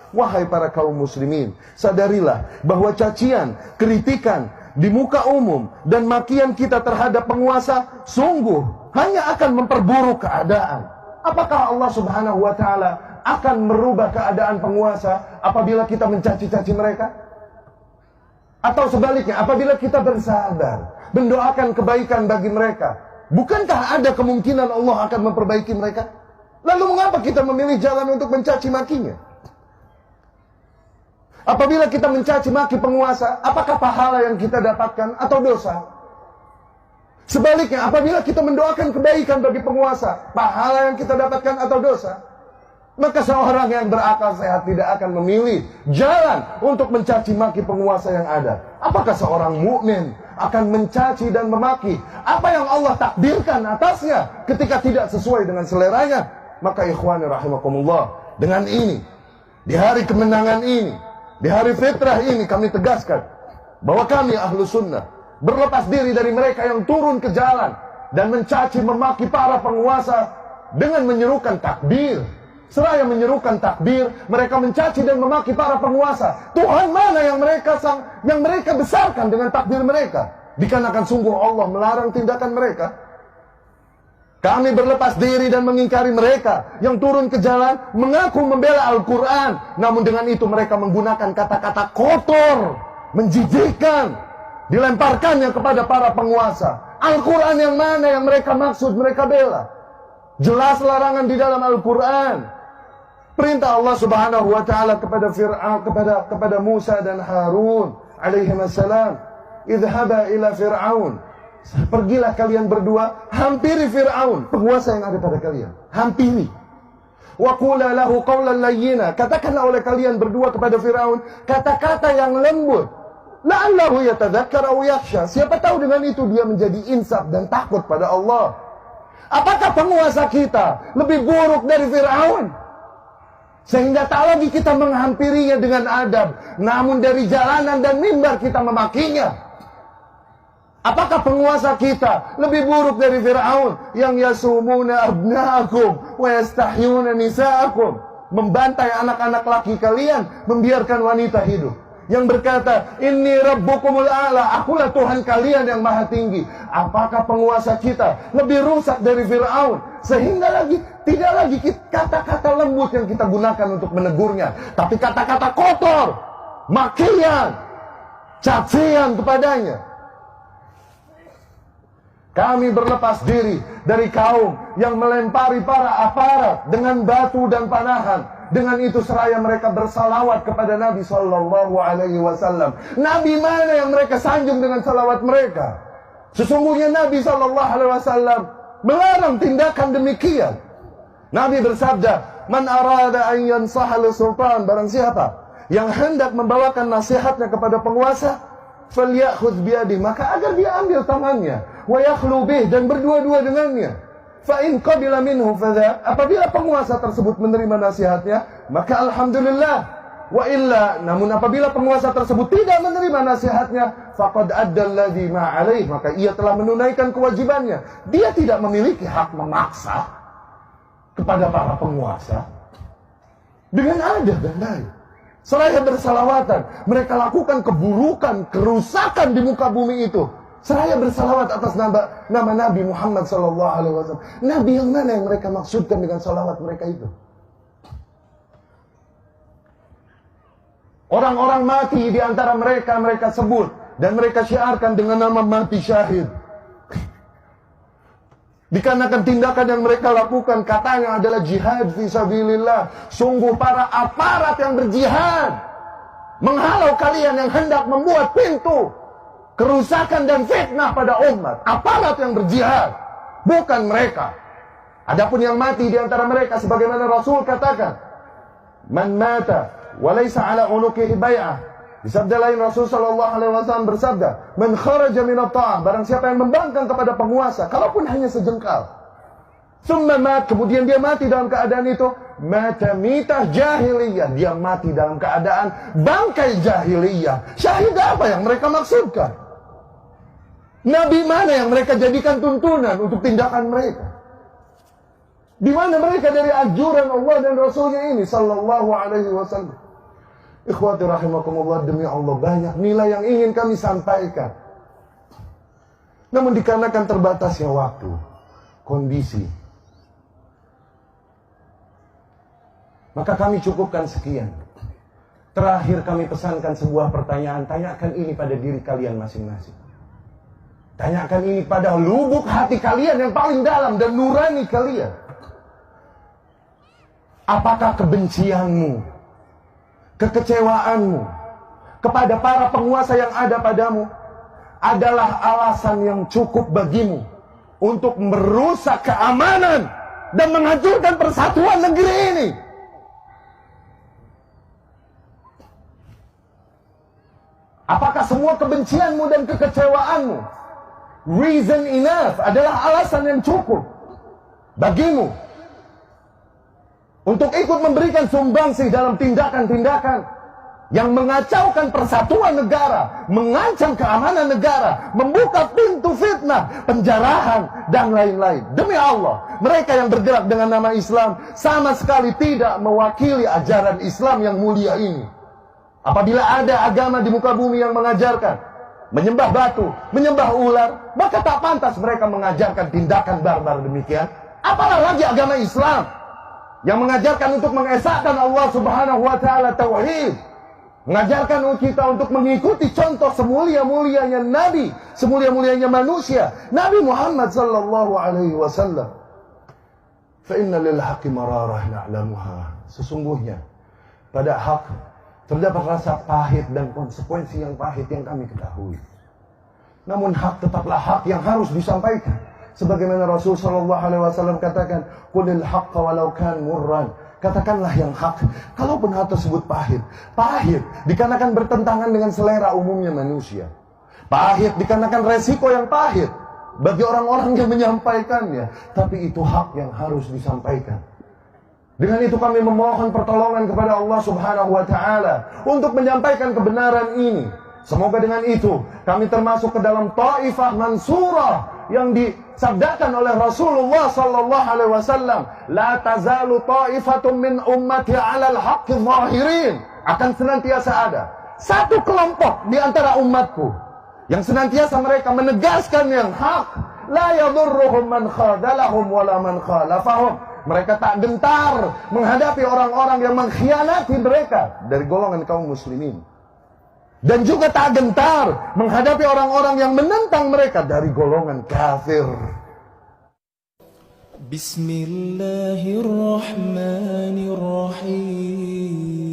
Wahai para kaum muslimin, sadarilah bahwa cacian, kritikan di muka umum dan makian kita terhadap penguasa sungguh hanya akan memperburuk keadaan. Apakah Allah Subhanahu wa ta'ala akan merubah keadaan penguasa apabila kita mencaci-caci mereka? Atau sebaliknya, apabila kita bersabar, mendoakan kebaikan bagi mereka, bukankah ada kemungkinan Allah akan memperbaiki mereka? Lalu mengapa kita memilih jalan untuk mencaci makinya? Apabila kita mencaci maki penguasa, apakah pahala yang kita dapatkan atau dosa? Sebaliknya, apabila kita mendoakan kebaikan bagi penguasa, pahala yang kita dapatkan atau dosa? Maka seorang yang berakal sehat tidak akan memilih jalan untuk mencaci maki penguasa yang ada. Apakah seorang mukmin akan mencaci dan memaki apa yang Allah takdirkan atasnya ketika tidak sesuai dengan seleranya? Maka ikhwani rahimakumullah, dengan ini, di hari kemenangan ini, di hari fitrah ini, kami tegaskan bahwa kami ahlu sunnah berlepas diri dari mereka yang turun ke jalan dan mencaci memaki para penguasa dengan menyerukan takbir. Seraya menyerukan takbir, mereka mencaci dan memaki para penguasa. Tuhan mana yang mereka besarkan dengan takbir mereka? Dikarenakan sungguh Allah melarang tindakan mereka. Kami berlepas diri dan mengingkari mereka yang turun ke jalan mengaku membela Al-Quran, namun dengan itu mereka menggunakan kata-kata kotor, menjijikkan, dilemparkannya kepada para penguasa. Al-Quran yang mana yang mereka maksud, mereka bela? Jelas larangan di dalam Al-Quran. Perintah Allah Subhanahu wa ta'ala kepada Fir'aun, kepada Musa dan Harun alaihissalam, idhaba ila Fir'aun, pergilah kalian berdua, hampiri Fir'aun, penguasa yang ada pada kalian, hampiri. Wa qula lahu qawlan layyina, katakanlah oleh kalian berdua kepada Fir'aun kata-kata yang lembut, la'allahu yatadzakkar aw yakhsha, siapa tahu dengan itu dia menjadi insaf dan takut pada Allah. Apakah penguasa kita lebih buruk dari Fir'aun? Sehingga tak lagi kita menghampirinya dengan adab, namun dari jalanan dan mimbar kita memakinya. Apakah penguasa kita lebih buruk dari Fir'aun yang yasumuna abna'akum wa yastahyuna nisa'akum, membantai anak-anak laki kalian, membiarkan wanita hidup, yang berkata inni rabbukumul a'la, akulah Tuhan kalian yang maha tinggi? Apakah penguasa kita lebih rusak dari Fir'aun sehingga tidak lagi kata-kata lembut yang kita gunakan untuk menegurnya, tapi kata-kata kotor, makian, cacian kepadanya? Kami berlepas diri dari kaum yang melempari para aparat dengan batu dan panahan. Dengan itu seraya mereka bersalawat kepada Nabi Sallallahu Alaihi Wasallam. Nabi mana yang mereka sanjung dengan salawat mereka? Sesungguhnya Nabi Sallallahu Alaihi Wasallam melarang tindakan demikian. Nabi bersabda, "Man arada an yansaha lis-sultan," barang siapa yang hendak membawakan nasihatnya kepada penguasa, falyakhudh biyadi, maka agar dia ambil tangannya, wa yakhlu bih, dan berdua-dua dengannya. Fa in qabila minhu fadha, apabila penguasa tersebut menerima nasihatnya, maka alhamdulillah. Wa illa, namun apabila penguasa tersebut tidak menerima nasihatnya, faqad adda alladhi ma alaih, maka ia telah menunaikan kewajibannya. Dia tidak memiliki hak memaksa kepada para penguasa dengan adab dan baik. Seraya bersalawatan, mereka lakukan keburukan, kerusakan di muka bumi itu. Seraya bersalawat atas nama Nabi Muhammad SAW. Nabi yang mana yang mereka maksudkan dengan salawat mereka itu? Orang-orang mati di antara mereka, mereka sebut dan mereka syiarkan dengan nama mati syahid. Dikarenakan tindakan yang mereka lakukan katanya adalah jihad fisabilillah. Sungguh para aparat yang berjihad menghalau kalian yang hendak membuat pintu kerusakan dan fitnah pada umat. Aparat yang berjihad, bukan mereka. Adapun yang mati di antara mereka, sebagaimana Rasul katakan, man mata walaysa ala unuqihi bai'ah. Di sabda lain Rasul sallallahu alaihi wasallam bersabda, man kharaja min at-ta'ah, barang siapa yang membangkang kepada penguasa, kalaupun hanya sejengkal, summa mat, kemudian dia mati dalam keadaan itu, mata mitah jahiliyah, dia mati dalam keadaan bangkai jahiliyah. Syahid apa yang mereka maksudkan? Nabi mana yang mereka jadikan tuntunan untuk tindakan mereka? Di mana mereka dari anjuran Allah dan Rasulnya ini sallallahu alaihi wasallam? Ikhwati rahimakumullah, demi Allah banyak nilai yang ingin kami sampaikan. Namun dikarenakan terbatasnya waktu, kondisi, maka kami cukupkan sekian. Terakhir kami pesankan sebuah pertanyaan. Tanyakan ini pada diri kalian masing-masing. Tanyakan ini pada lubuk hati kalian yang paling dalam dan nurani kalian. Apakah kebencianmu, kekecewaanmu kepada para penguasa yang ada padamu adalah alasan yang cukup bagimu untuk merusak keamanan dan menghancurkan persatuan negeri ini? Apakah semua kebencianmu dan kekecewaanmu reason enough, adalah alasan yang cukup bagimu untuk ikut memberikan sumbangsih dalam tindakan-tindakan yang mengacaukan persatuan negara, mengancam keamanan negara, membuka pintu fitnah, penjarahan, dan lain-lain? Demi Allah, mereka yang bergerak dengan nama Islam sama sekali tidak mewakili ajaran Islam yang mulia ini. Apabila ada agama di muka bumi yang mengajarkan menyembah batu, menyembah ular, maka tak pantas mereka mengajarkan tindakan barbar demikian. Apalah lagi agama Islam yang mengajarkan untuk mengesahkan Allah Subhanahu wa taala tauhid, mengajarkan kita untuk mengikuti contoh semulia-mulianya Nabi, semulia-mulianya manusia, Nabi Muhammad sallallahu alaihi wasallam. Fa inna lil haqqi mararah na'lamuha. Sesungguhnya pada hak terdapat rasa pahit dan konsekuensi yang pahit yang kami ketahui. Namun hak tetaplah hak yang harus disampaikan. Sebagaimana Rasul sallallahu alaihi wasallam katakan, "Qulil haqqa walau kan murran." Katakanlah yang hak, kalaupun hal tersebut pahit. Pahit dikarenakan bertentangan dengan selera umumnya manusia. Pahit dikarenakan resiko yang pahit bagi orang-orang yang menyampaikannya. Tapi itu hak yang harus disampaikan. Dengan itu kami memohon pertolongan kepada Allah Subhanahu wa taala untuk menyampaikan kebenaran ini. Semoga dengan itu kami termasuk ke dalam taifah mansurah yang disabdakan oleh Rasulullah sallallahu alaihi wasallam, la tazalu taifatun min ummati 'alal haqqi zahirin. Akan senantiasa ada satu kelompok di antara umatku yang senantiasa mereka menegaskan yang hak, la yadurruhum man khadalahum wala man khalafahum. Mereka tak gentar menghadapi orang-orang yang mengkhianati mereka dari golongan kaum muslimin. Dan juga tak gentar menghadapi orang-orang yang menentang mereka dari golongan kafir. Bismillahirrahmanirrahim.